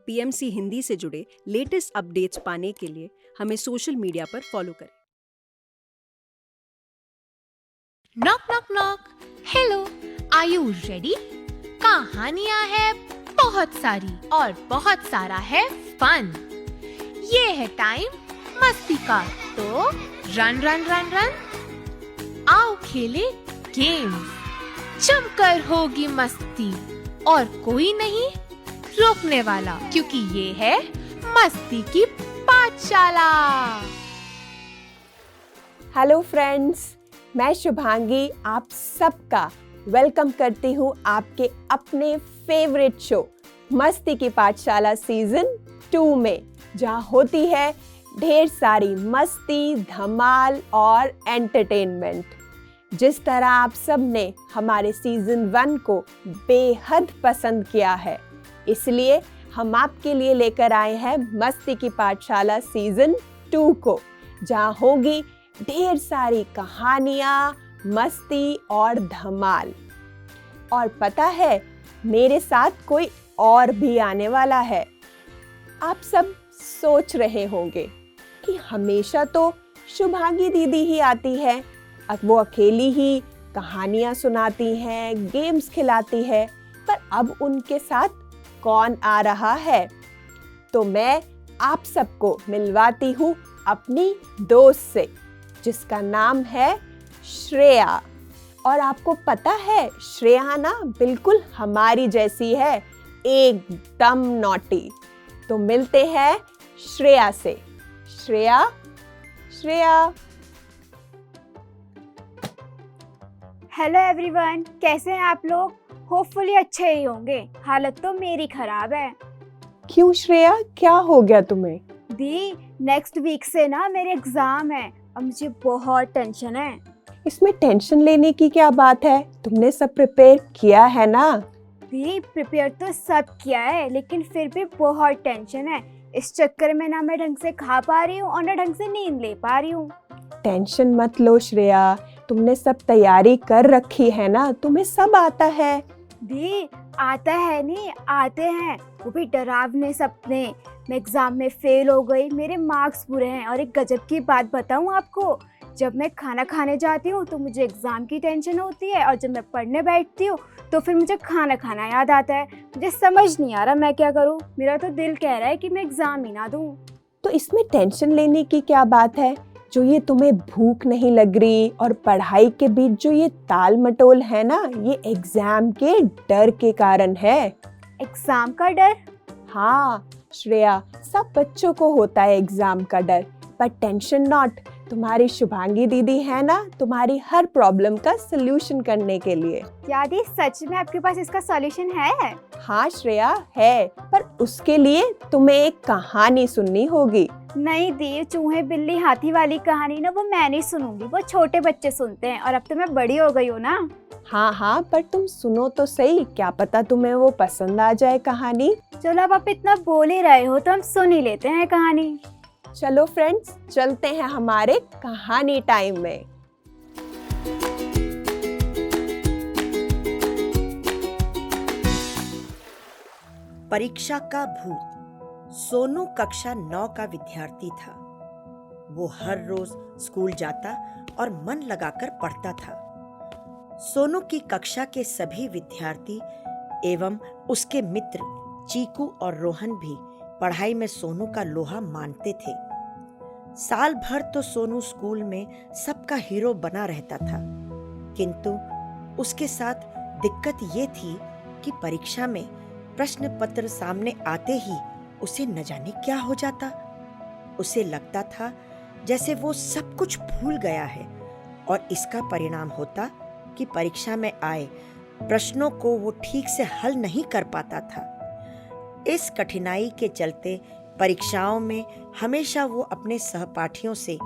PMC Hindi से जुड़े latest updates पाने के लिए हमें सोशल मीडिया पर फॉलो करें। Knock knock knock. Hello, are you ready? कहानियां हैं बहुत सारी और बहुत सारा है फन। ये है टाइम मस्ती का, तो रन रन रन रन। आओ खेले गेम्स, जमकर होगी मस्ती और कोई नहीं रोकने वाला, क्योंकि ये है मस्ती की पाठशाला। हेलो फ्रेंड्स, मैं शुभांगी आप सबका वेलकम करती हूँ आपके अपने फेवरेट शो मस्ती की पाठशाला सीजन 2 में, जहाँ होती है ढेर सारी मस्ती, धमाल और एंटरटेनमेंट। जिस तरह आप सब ने हमारे सीजन 1 को बेहद पसंद किया है, इसलिए हम आपके लिए लेकर आए हैं मस्ती की पाठशाला सीजन 2 को, जहाँ होगी ढेर सारी कहानियाँ, मस्ती और धमाल। और पता है, मेरे साथ कोई और भी आने वाला है। आप सब सोच रहे होंगे कि हमेशा तो शुभांगी दीदी ही आती है, अब वो अकेली ही कहानियाँ सुनाती हैं, गेम्स खिलाती है, पर अब उनके साथ कौन आ रहा है? तो मैं आप सबको मिलवाती हूँ अपनी दोस्त से, जिसका नाम है श्रेया। और आपको पता है, श्रेया ना बिल्कुल हमारी जैसी है, एकदम नॉटी। तो मिलते हैं श्रेया से। श्रेया, श्रेया। हेलो एवरीवन, कैसे हैं आप लोग? होपफुली अच्छे ही होंगे। हालत तो मेरी खराब है। क्यों श्रेया, क्या हो गया तुम्हें? दी, नेक्स्ट वीक से ना मेरे एग्जाम है और मुझे बहुत टेंशन है। इसमें टेंशन लेने की क्या बात है? तुमने सब प्रिपेयर किया है ना? दी, प्रिपेयर तो सब किया है, लेकिन फिर भी बहुत टेंशन है। इस चक्कर में ना मैं ढंग से खा पा रही हूँ और ना ढंग से नींद ले पा रही हूँ। टेंशन मत लो श्रेया, तुमने सब तैयारी कर रखी है ना, तुम्हें सब आता है। दी, आता है नहीं, आते हैं, वो भी डरावने सपने। मैं एग्जाम में फेल हो गई, मेरे मार्क्स बुरे हैं। और एक गजब की बात बताऊं आपको, जब मैं खाना खाने जाती हूँ तो मुझे एग्जाम की टेंशन होती है, और जब मैं पढ़ने बैठती हूँ तो फिर मुझे खाना खाना याद आता है। मुझे समझ नहीं आ रहा मैं क्या करूँ। मेरा तो दिल कह रहा है कि मैं एग्जाम ही ना दूँ। तो इसमें टेंशन लेने की क्या बात है? जो ये तुम्हें भूख नहीं लग रही और पढ़ाई के बीच जो ये ताल मटोल है ना, ये एग्जाम के डर के कारण है। एग्जाम का डर? हाँ श्रेया, सब बच्चों को होता है एग्जाम का डर, पर टेंशन नॉट। तुम्हारी शुभांगी दीदी है ना, तुम्हारी हर प्रॉब्लम का सलूशन करने के लिए। क्या दी, सच में आपके पास इसका सॉल्यूशन है? हाँ श्रेया है, पर उसके लिए तुम्हें एक कहानी सुननी होगी। नहीं दी, चूहे बिल्ली हाथी वाली कहानी ना वो मैं नहीं सुनूंगी, वो छोटे बच्चे सुनते हैं, और अब तो मैं बड़ी हो गई हूँ ना। हाँ हाँ, पर तुम सुनो तो सही, क्या पता तुम्हें वो पसंद आ जाए कहानी। चलो, अब आप इतना बोल ही रहे हो तो हम सुन ही लेते हैं कहानी। चलो फ्रेंड्स, चलते हैं हमारे कहानी टाइम में। परीक्षा का भूत। सोनू कक्षा 9 का विद्यार्थी था। वो हर रोज स्कूल जाता और मन लगाकर पढ़ता था। सोनू की कक्षा के सभी विद्यार्थी एवं उसके मित्र चीकू और रोहन भी पढ़ाई में सोनू का लोहा मानते थे। साल भर तो सोनू स्कूल में सबका हीरो बना रहता था, किंतु उसके साथ दिक्कत ये थी कि परीक्षा में प्रश्न पत्र सामने आते ही उसे न जाने क्या हो जाता। उसे लगता था जैसे वो सब कुछ भूल गया है, और इसका परिणाम होता कि परीक्षा में आए प्रश्नों को वो ठीक से हल नहीं कर पाता था। इस कठिनाई के चलते परीक्षाओं में हमेशा वो अपने सहपाठियों से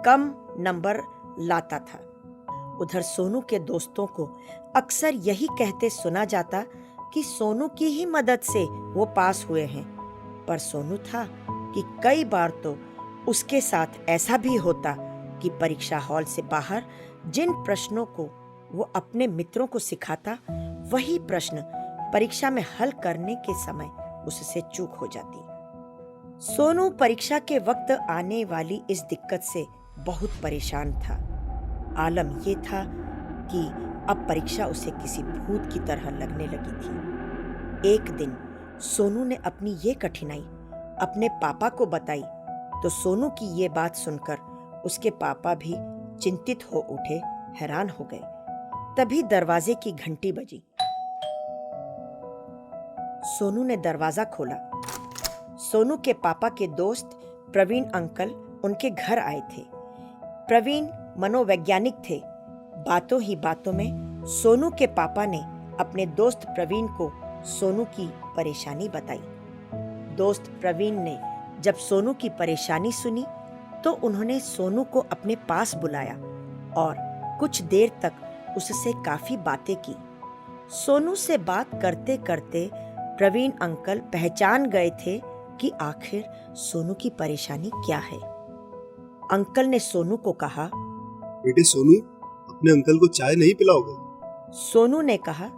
कम नंबर लाता था। उधर सोनू के दोस्तों को अक्सर यही कहते सुना जाता कि सोनू की ही मदद से वो पास हुए हैं, पर सोनू था कि कई बार तो उसके साथ ऐसा भी होता कि परीक्षा हॉल से बाहर जिन प्रश्नों को वो अपने मित्रों को सिखाता, वही प्रश्न परीक्षा में हल करने के समय उससे चूक हो जाती। सोनू परीक्षा के वक्त आने वाली इस दिक्कत से बहुत परेशान था। आलम यह था कि अब परीक्षा उसे किसी भूत की तरह लगने लगी थी। एक दिन सोनू ने अपनी ये कठिनाई अपने पापा को बताई तो सोनू की ये बात सुनकर उसके पापा भी चिंतित हो उठे, हैरान हो गए। तभी दरवाजे की घंटी बजी। सोनू ने दरवाजा खोला। सोनू के पापा के दोस्त प्रवीण अंकल उनके घर आए थे। प्रवीण मनोवैज्ञानिक थे। बातों ही बातों में सोनू के पापा ने अपने दोस्त प्रवीण को सोनू की परेशानी बताई। दोस्त प्रवीण ने जब सोनू की परेशानी सुनी तो उन्होंने सोनू को अपने पास बुलाया और कुछ देर तक उससे काफी बातें की। सोनू से बात करते करते प्रवीण अंकल पहचान गए थे कि आखिर सोनू की परेशानी क्या है। अंकल ने सोनू को कहा, बेटे सोनू, अपने अंकल को चाय नहीं पिलाओगे? सोनू ने कहा,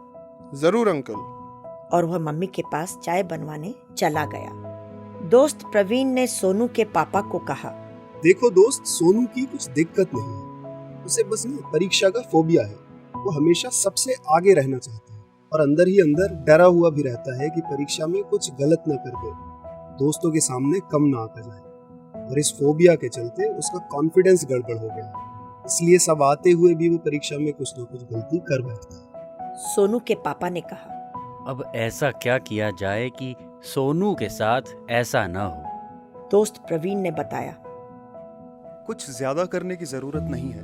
जरूर अंकल। और वह मम्मी के पास चाय बनवाने चला गया। दोस्त प्रवीण ने सोनू के पापा को कहा, देखो दोस्त, सोनू की कुछ दिक्कत नहीं है, उसे बस ना परीक्षा का फोबिया है। वो हमेशा सबसे आगे रहना चाहता है और अंदर ही अंदर डरा हुआ भी रहता है कि परीक्षा में कुछ गलत न कर दे, दोस्तों के सामने कम ना आता जाए। और इस फोबिया के चलते उसका कॉन्फिडेंस गड़बड़ हो गया, इसलिए सब आते हुए भी वो परीक्षा में कुछ न कुछ गलती कर बैठता है। सोनू के पापा ने कहा, अब ऐसा क्या किया जाए कि सोनू के साथ ऐसा न हो? दोस्त प्रवीण ने बताया, कुछ ज्यादा करने की जरूरत नहीं है,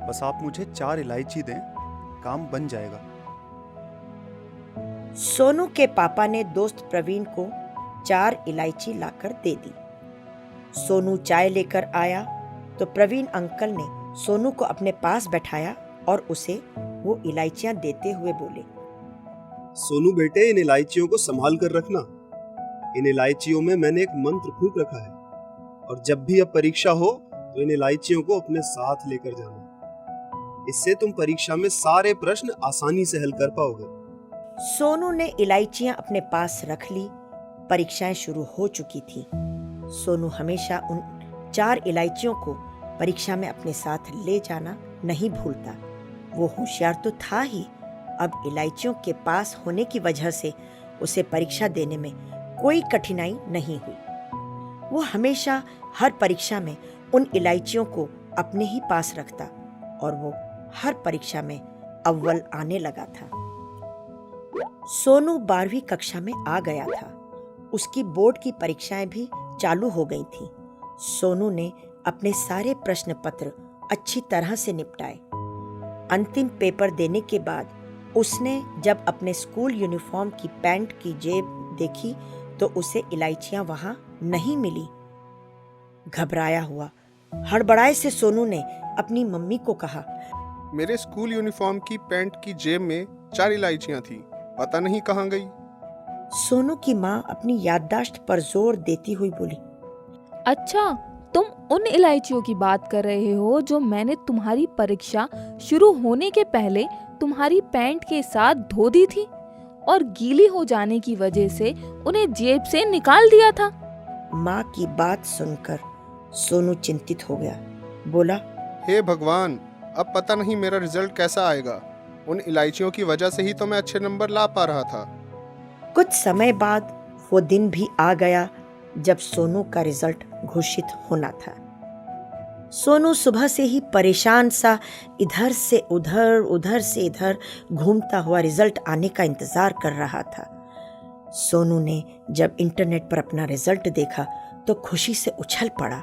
बस आप मुझे 4 इलायची दें, काम बन जाएगा। सोनू के पापा ने दोस्त प्रवीण को 4 इलायची लाकर दे दी। सोनू चाय लेकर आया तो प्रवीण अंकल ने सोनू को अपने पास बैठाया और उसे वो इलायचियां देते हुए बोले, सोनू बेटे, इन इलायचियों को संभाल कर रखना। इन इलायचियों में मैंने एक मंत्र फूंक रखा है और जब भी अब परीक्षा हो तो इन इलायचियों को अपने साथ लेकर जाना। इससे तुम परीक्षा में सारे प्रश्न आसानी से हल कर पाओगे। सोनू ने इलायचियां अपने पास रख ली। परीक्षाएं शुरू हो चुकी थी। सोनू हमेशा उन 4 इलायचियों को परीक्षा में अपने साथ ले जाना नहीं भूलता। वो होशियार तो था ही, अब इलायचियों के पास होने की वजह से उसे परीक्षा देने में कोई कठिनाई नहीं हुई। वो हमेशा हर परीक्षा में उन इलायचियों को अपने ही पास रखता और वो हर परीक्षा में अव्वल आने लगा था। सोनू 12वीं कक्षा में आ गया था। उसकी बोर्ड की परीक्षाएं भी चालू हो गई थी। सोनू ने अपने सारे प्रश्न पत्र अच्छी तरह से निपटाए। अंतिम पेपर देने के बाद उसने जब अपने स्कूल यूनिफॉर्म की पैंट की जेब देखी तो उसे इलायचियां वहां नहीं मिली। घबराया हुआ हड़बड़ाए से सोनू ने अपनी मम्मी को कहा, मेरे स्कूल यूनिफॉर्म की पैंट की जेब में 4 इलायचियां थी, पता नहीं कहाँ गई। सोनू की माँ अपनी याददाश्त पर जोर देती हुई बोली, अच्छा, तुम उन इलायचियों की बात कर रहे हो जो मैंने तुम्हारी परीक्षा शुरू होने के पहले तुम्हारी पैंट के साथ धो दी थी और गीली हो जाने की वजह से उन्हें जेब से निकाल दिया था। माँ की बात सुनकर सोनू चिंतित हो गया। बोला, हे भगवान, अब पता नहीं मेरा रिजल्ट कैसा आएगा। उन इलायचियों की वजह से ही तो मैं अच्छे नंबर ला पा रहा था। कुछ समय बाद वो दिन भी आ गया जब सोनू का रिजल्ट घोषित होना था। सोनू सुबह से ही परेशान सा इधर से उधर, उधर से इधर घूमता हुआ रिजल्ट आने का इंतजार कर रहा था। सोनू ने जब इंटरनेट पर अपना रिजल्ट देखा तो खुशी से उछल पड़ा।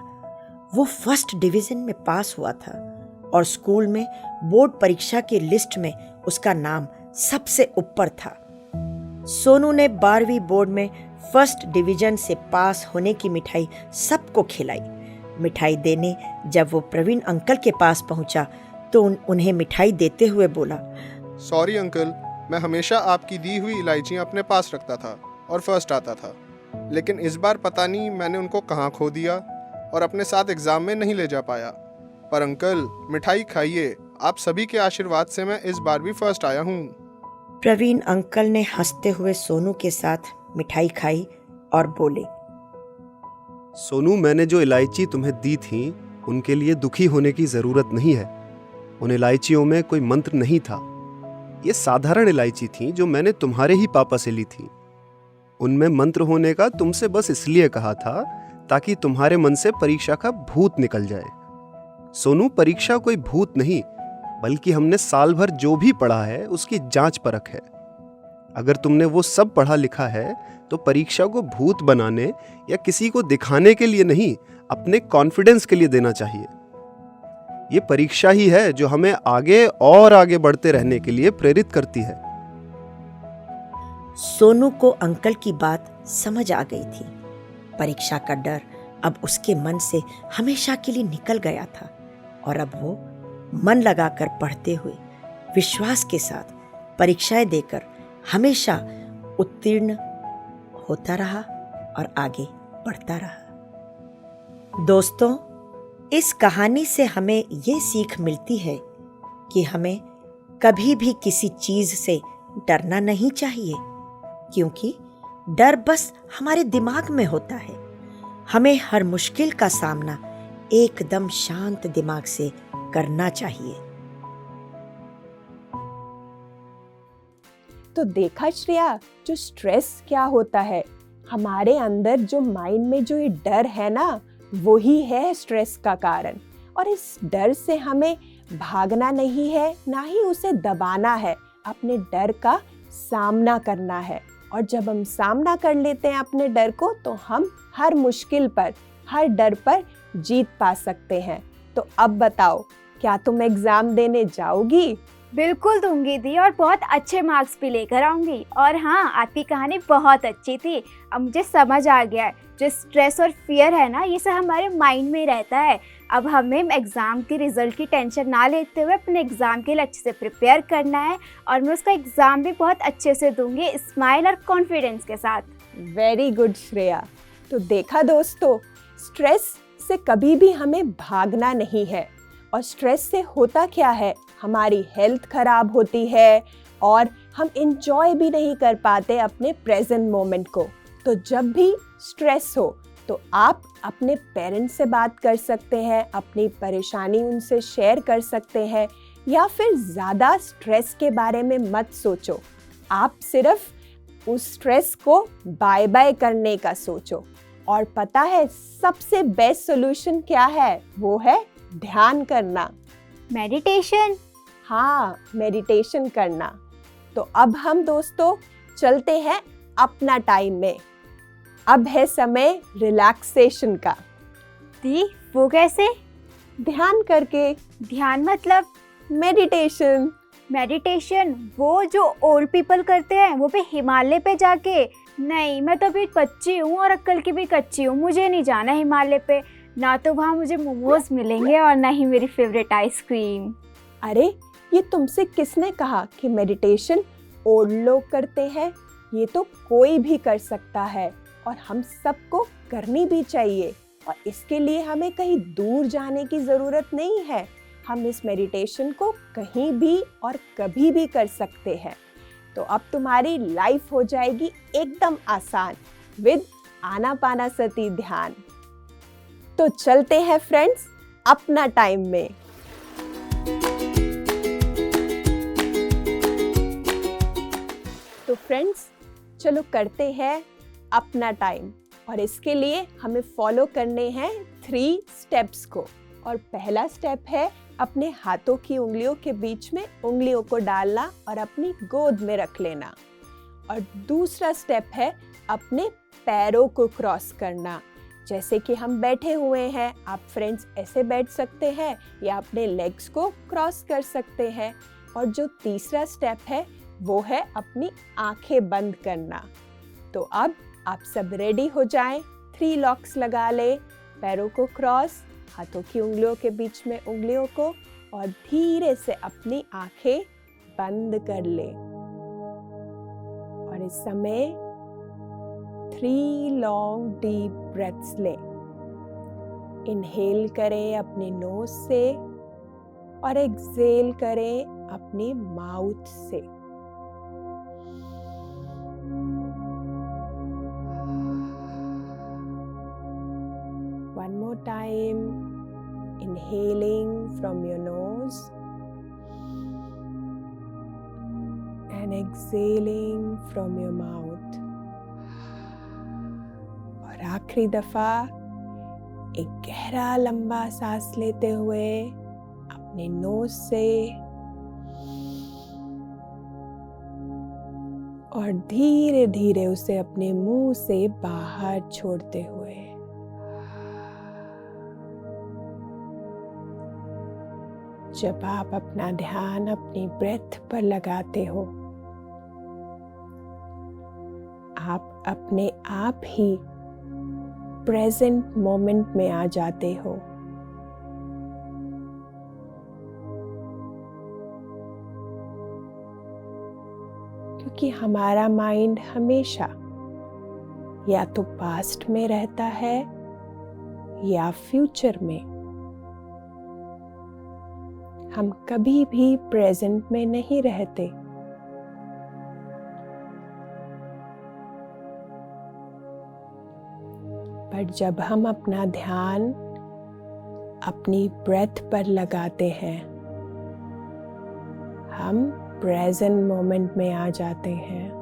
वो फर्स्ट डिवीजन में पास हुआ था और स्कूल में बोर्ड परीक्षा की लिस्ट में उसका नाम सबसे ऊपर था। सोनू ने 12वीं बोर्ड में फर्स्ट डिवीजन से पास होने की मिठाई सबको खिलाई। मिठाई देने जब वो प्रवीण अंकल के पास पहुंचा तो उन्हें मिठाई देते हुए बोला, सॉरी अंकल, मैं हमेशा आपकी दी हुई इलायचियां अपने पास रखता था और फर्स्ट आता था, लेकिन इस बार पता नहीं मैंने उनको कहाँ खो दिया और अपने साथ एग्जाम में नहीं ले जा पाया। पर अंकल, मिठाई खाइए, आप सभी के आशीर्वाद से मैं इस बार भी फर्स्ट आया हूँ। प्रवीण अंकल ने हंसते हुए सोनू के साथ मिठाई खाई और बोले, सोनू, मैंने जो इलायची तुम्हें दी थी उनके लिए दुखी होने की जरूरत नहीं है। उन इलायचियों में कोई मंत्र नहीं था। ये साधारण इलायची थी जो मैंने तुम्हारे ही पापा से ली थी। उनमें मंत्र होने का तुमसे बस इसलिए कहा था ताकि तुम्हारे मन से परीक्षा का भूत निकल जाए। सोनू, परीक्षा कोई भूत नहीं, बल्कि हमने साल भर जो भी पढ़ा है उसकी जांच परख है। अगर तुमने वो सब पढ़ा लिखा है तो परीक्षा को भूत बनाने या किसी को दिखाने के लिए नहीं, अपने कॉन्फिडेंस के लिए देना चाहिए। ये परीक्षा ही है जो हमें आगे और आगे बढ़ते रहने के लिए प्रेरित करती है। सोनू को अंकल की बात समझ आ गई थी। परीक्षा का डर अब उसके मन से हमेशा के लिए निकल गया था और अब वो मन लगाकर पढ़ते हुए विश्वास के साथ परीक्षाएं देकर हमेशा उत्तीर्ण होता रहा और आगे बढ़ता रहा। दोस्तों, इस कहानी से हमें ये सीख मिलती है कि हमें कभी भी किसी चीज से डरना नहीं चाहिए, क्योंकि डर बस हमारे दिमाग में होता है। हमें हर मुश्किल का सामना एकदम शांत दिमाग से करना चाहिए। तो देखा श्रेया, जो स्ट्रेस क्या होता है, हमारे अंदर जो माइंड में जो ये डर है ना, वो ही है स्ट्रेस का कारण। और इस डर से हमें भागना नहीं है, ना ही उसे दबाना है। अपने डर का सामना करना है। और जब हम सामना कर लेते हैं अपने डर को, तो हम हर मुश्किल पर, हर डर पर जीत पा सकते हैं। तो अब बताओ, क्या तुम एग्जाम देने जाओगी? बिल्कुल दूंगी दी, और बहुत अच्छे मार्क्स भी लेकर आऊंगी। और हाँ, आपकी कहानी बहुत अच्छी थी। अब मुझे समझ आ गया है, जो स्ट्रेस और फियर है ना, ये सब हमारे माइंड में ही रहता है। अब हमें एग्ज़ाम के रिजल्ट की टेंशन ना लेते हुए अपने एग्ज़ाम के लिए अच्छे से प्रिपेयर करना है, और मैं उसका एग्ज़ाम भी बहुत अच्छे से दूंगी, स्माइल और कॉन्फिडेंस के साथ। Very good Shreya. तो देखा दोस्तों, स्ट्रेस से कभी भी हमें भागना नहीं है। और स्ट्रेस से होता क्या है, हमारी हेल्थ खराब होती है और हम इंजॉय भी नहीं कर पाते अपने प्रेजेंट मोमेंट को। तो जब भी स्ट्रेस हो तो आप अपने पेरेंट्स से बात कर सकते हैं, अपनी परेशानी उनसे शेयर कर सकते हैं, या फिर ज़्यादा स्ट्रेस के बारे में मत सोचो। आप सिर्फ उस स्ट्रेस को बाय बाय करने का सोचो। और पता है सबसे बेस्ट सॉल्यूशन क्या है? वो है ध्यान करना, मेडिटेशन। हाँ, मेडिटेशन करना। तो अब हम दोस्तों चलते हैं अपना टाइम में। अब है समय रिलैक्सेशन का। दी, वो कैसे? ध्यान करके। ध्यान मतलब? मेडिटेशन। मेडिटेशन वो जो ओल्ड पीपल करते हैं, वो भी हिमालय पे जाके? नहीं, मैं तो अभी बच्ची हूँ और अक्ल की भी कच्ची हूँ, मुझे नहीं जाना हिमालय पे। ना तो वहाँ मुझे मोमोज मिलेंगे और ना ही मेरी फेवरेट आइसक्रीम। अरे, ये तुमसे किसने कहा कि मेडिटेशन ओल्ड लोग करते हैं? ये तो कोई भी कर सकता है और हम सबको करनी भी चाहिए। और इसके लिए हमें कहीं दूर जाने की ज़रूरत नहीं है। हम इस मेडिटेशन को कहीं भी और कभी भी कर सकते हैं। तो अब तुम्हारी लाइफ हो जाएगी एकदम आसान विद आनापानासती ध्यान। तो चलते हैं फ्रेंड्स अपना टाइम में। तो फ्रेंड्स, चलो करते हैं अपना टाइम। और इसके लिए हमें फॉलो करने हैं 3 स्टेप्स को। और पहला स्टेप है अपने हाथों की उंगलियों के बीच में उंगलियों को डालना और अपनी गोद में रख लेना। और दूसरा स्टेप है अपने पैरों को क्रॉस करना। जैसे कि हम बैठे हुए हैं, आप फ्रेंड्स ऐसे बैठ सकते हैं या अपने लेग्स को क्रॉस कर सकते हैं। और जो तीसरा स्टेप है वो है अपनी आंखें बंद करना। तो अब आप सब रेडी हो जाएं, 3 लॉक्स लगा ले, पैरों को क्रॉस, हाथों की उंगलियों के बीच में उंगलियों को, और धीरे से अपनी आंखें बंद कर ले। और इस समय 3 लॉन्ग डीप ब्रेथ्स ले। इनहेल करें अपने नोज से और एक्सहेल करें अपनी माउथ से। one more time, inhaling from your nose and exhaling from your mouth. और आखिरी दफा एक गहरा लंबा सांस लेते हुए अपने नोज से और धीरे धीरे उसे अपने मुंह से बाहर छोड़ते हुए। जब आप अपना ध्यान अपनी ब्रेथ पर लगाते हो, आप अपने आप ही प्रेजेंट मोमेंट में आ जाते हो। क्योंकि हमारा माइंड हमेशा या तो पास्ट में रहता है या फ्यूचर में। हम कभी भी प्रेजेंट में नहीं रहते। पर जब हम अपना ध्यान अपनी ब्रेथ पर लगाते हैं, हम प्रेजेंट मोमेंट में आ जाते हैं।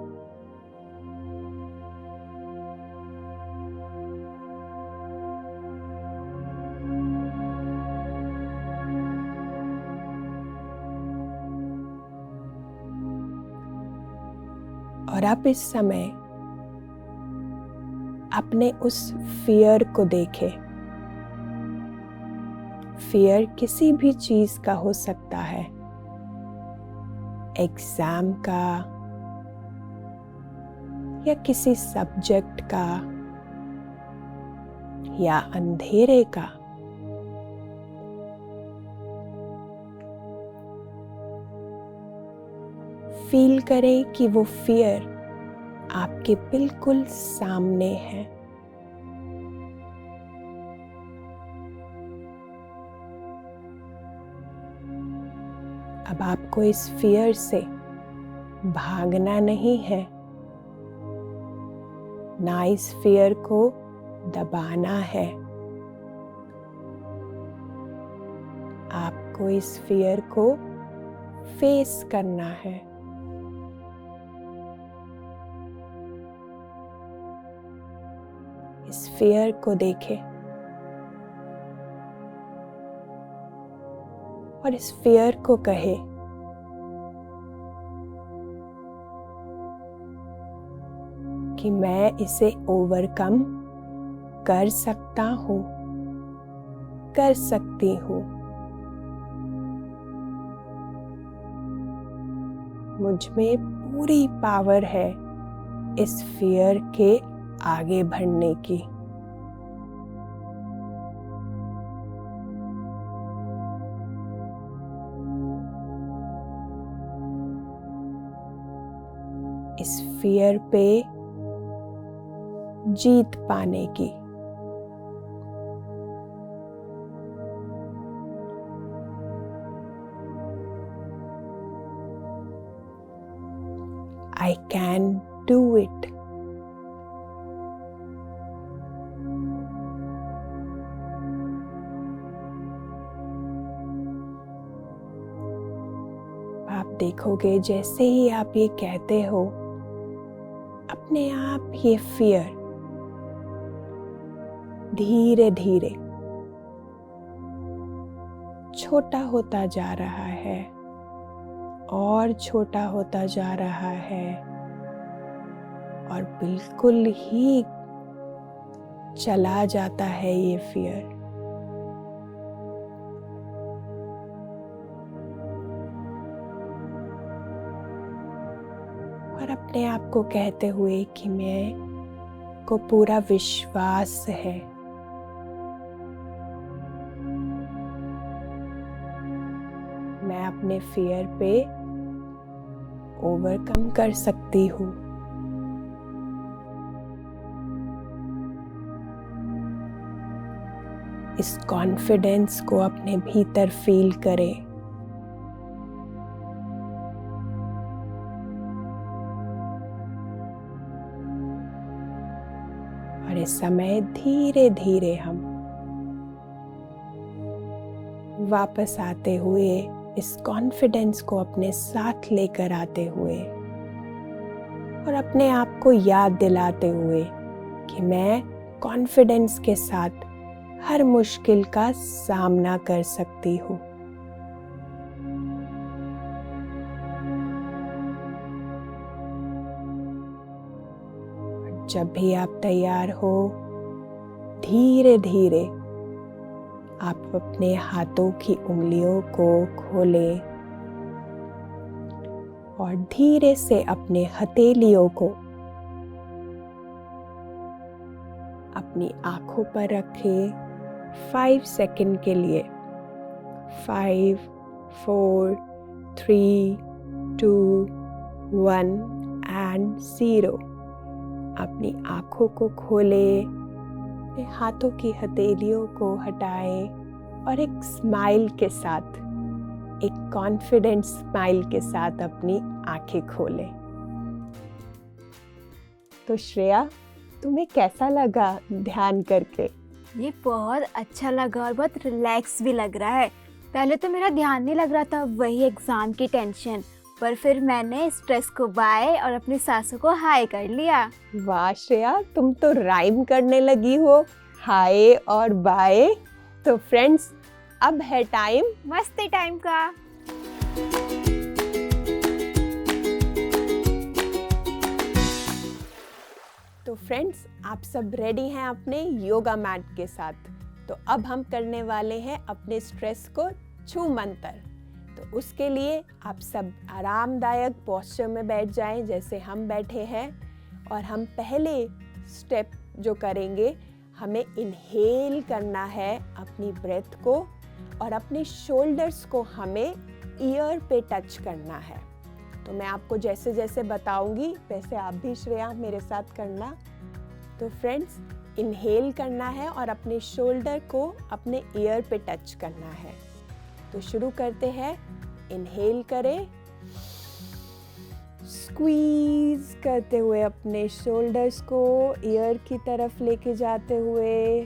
और अब इस समय अपने उस फियर को देखें। फियर किसी भी चीज का हो सकता है, एग्जाम का या किसी सब्जेक्ट का या अंधेरे का। फील करें कि वो फियर आपके बिल्कुल सामने है। अब आपको इस फियर से भागना नहीं है, ना इस फियर को दबाना है। आपको इस फियर को फेस करना है। इस फियर को देखें और इस फियर को कहे कि मैं इसे ओवरकम कर सकता हूँ, कर सकती हूँ। मुझ में पूरी पावर है इस फियर के आगे बढ़ने की। इस फियर पे जीत पाने की। I can do it. आप देखोगे जैसे ही आप ये कहते हो, अपने आप ये फियर धीरे धीरे छोटा होता जा रहा है और छोटा होता जा रहा है और बिल्कुल ही चला जाता है ये फियर। और अपने आप को कहते हुए कि मैं को पूरा विश्वास है, मैं अपने फियर पे ओवरकम कर सकती हूँ। इस कॉन्फिडेंस को अपने भीतर फील करें। और इस समय धीरे धीरे हम वापस आते हुए, इस कॉन्फिडेंस को अपने साथ लेकर आते हुए और अपने आप को याद दिलाते हुए कि मैं कॉन्फिडेंस के साथ हर मुश्किल का सामना कर सकती हूँ। जब भी आप तैयार हो, धीरे धीरे आप अपने हाथों की उंगलियों को खोलें और धीरे से अपने हथेलियों को अपनी आंखों पर रखें 5 सेकंड के लिए। 5, 4, 3, 2, 1 and 0। अपनी आंखों को खोलें, अपने हाथों की हथेलियों को हटाएं और एक स्माइल के साथ, एक कॉन्फिडेंट स्माइल के साथ अपनी आंखें खोलें। तो श्रेया, तुम्हें कैसा लगा ध्यान करके? ये बहुत अच्छा लगा और बहुत रिलैक्स भी लग रहा है। पहले तो मेरा ध्यान नहीं लग रहा था, वही एग्ज़ाम की टेंशन, पर फिर मैंने स्ट्रेस को बाय और अपनी सांसों को हाई कर लिया। वाह श्रेया, तुम तो राइम करने लगी हो, हाय और बाय। तो फ्रेंड्स, अब है टाइम मस्ती टाइम का। तो फ्रेंड्स, आप सब रेडी हैं अपने योगा मैट के साथ? तो अब हम करने वाले हैं अपने स्ट्रेस को छू मंतर। तो उसके लिए आप सब आरामदायक पोस्चर में बैठ जाएं जैसे हम बैठे हैं। और हम पहले स्टेप जो करेंगे, हमें इनहेल करना है अपनी ब्रेथ को और अपने शोल्डर्स को हमें ईयर पे टच करना है। तो मैं आपको जैसे जैसे बताऊंगी वैसे आप भी श्रेया मेरे साथ करना। तो फ्रेंड्स, इनहेल करना है और अपने शोल्डर को अपने ईयर पे टच करना है। तो शुरू करते हैं। इनहेल करें, स्क्वीज करते हुए अपने शोल्डर्स को ईयर की तरफ लेके जाते हुए,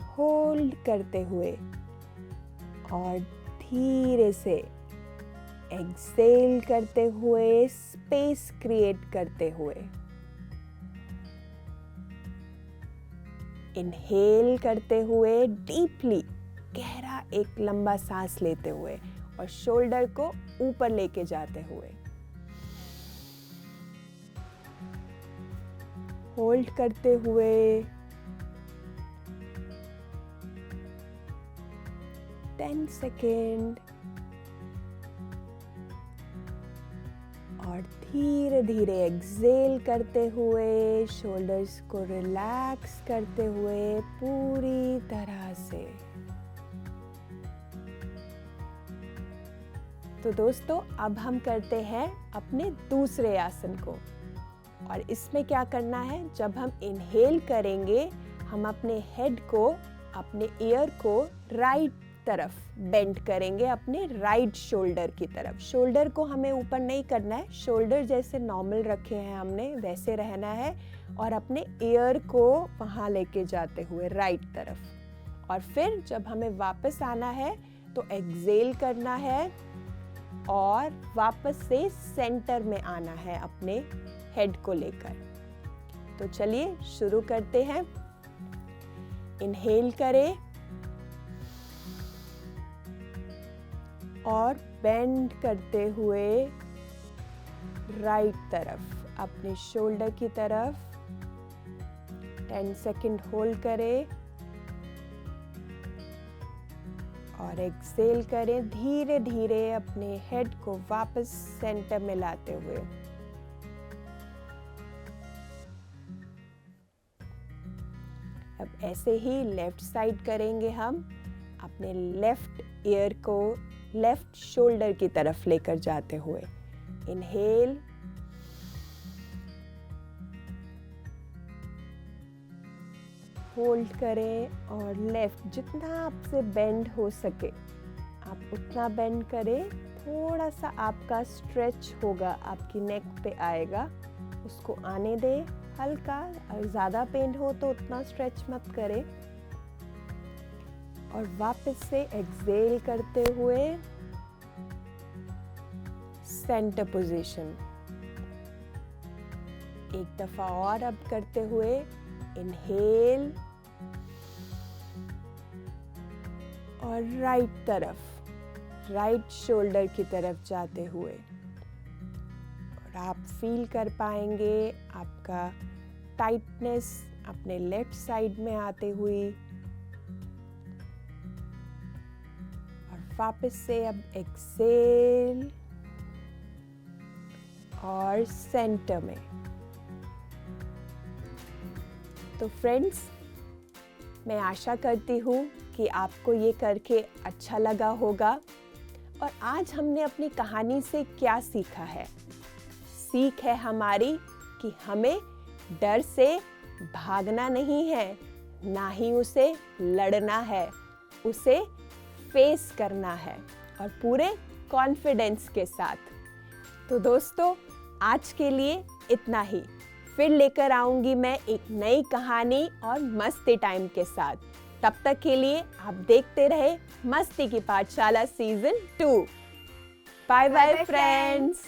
होल्ड करते हुए और धीरे से एक्सेल करते हुए, स्पेस क्रिएट करते हुए। इनहेल करते हुए डीपली, गहरा एक लंबा सांस लेते हुए और शोल्डर को ऊपर लेके जाते हुए। होल्ड करते हुए 10 सेकेंड और धीरे धीरे एक्सेल करते हुए, शोल्डर्स को रिलैक्स करते हुए पूरी तरह से। तो दोस्तों, अब हम करते हैं अपने दूसरे आसन को। और इसमें क्या करना है, जब हम इनहेल करेंगे, हम अपने हेड को, अपने ईयर को राइट तरफ बेंड करेंगे, अपने राइट शोल्डर की तरफ। शोल्डर को हमें ऊपर नहीं करना है, शोल्डर जैसे नॉर्मल रखे हैं हमने वैसे रहना है और अपने ईयर को वहाँ लेके जाते हुए राइट तरफ। और फिर जब हमें वापस आना है तो एक्सेल करना है और वापस से सेंटर में आना है अपने हेड को लेकर। तो चलिए शुरू करते हैं। इनहेल करें और बेंड करते हुए राइट तरफ अपने शोल्डर की तरफ 10 सेकंड होल्ड करें और एक्सेल करें, धीरे धीरे अपने हेड को वापस सेंटर में लाते हुए। अब ऐसे ही लेफ्ट साइड करेंगे हम, अपने लेफ्ट ईयर को लेफ्ट शोल्डर की तरफ लेकर जाते हुए। इनहेल, होल्ड करें और लेफ्ट जितना आपसे बेंड हो सके आप उतना बेंड करें। थोड़ा सा आपका स्ट्रेच होगा, आपकी नेक पे आएगा, उसको आने दें हल्का। और ज़्यादा पेन हो तो उतना स्ट्रेच मत करें। और वापस से एक्सेल करते हुए सेंटर पोजीशन। एक दफा और अब करते हुए इनहेल और राइट तरफ, राइट शोल्डर की तरफ जाते हुए। और आप फील कर पाएंगे आपका टाइटनेस अपने लेफ्ट साइड में आते हुई। और वापस से अब एक्सेल और सेंटर में। तो फ्रेंड्स, मैं आशा करती हूँ कि आपको ये करके अच्छा लगा होगा। और आज हमने अपनी कहानी से क्या सीखा है? सीख है हमारी कि हमें डर से भागना नहीं है, ना ही उसे लड़ना है, उसे फेस करना है और पूरे कॉन्फिडेंस के साथ। तो दोस्तों, आज के लिए इतना ही। फिर लेकर आऊंगी मैं एक नई कहानी और मस्ती टाइम के साथ। तब तक के लिए आप देखते रहे मस्ती की पाठशाला सीजन 2। Bye bye friends.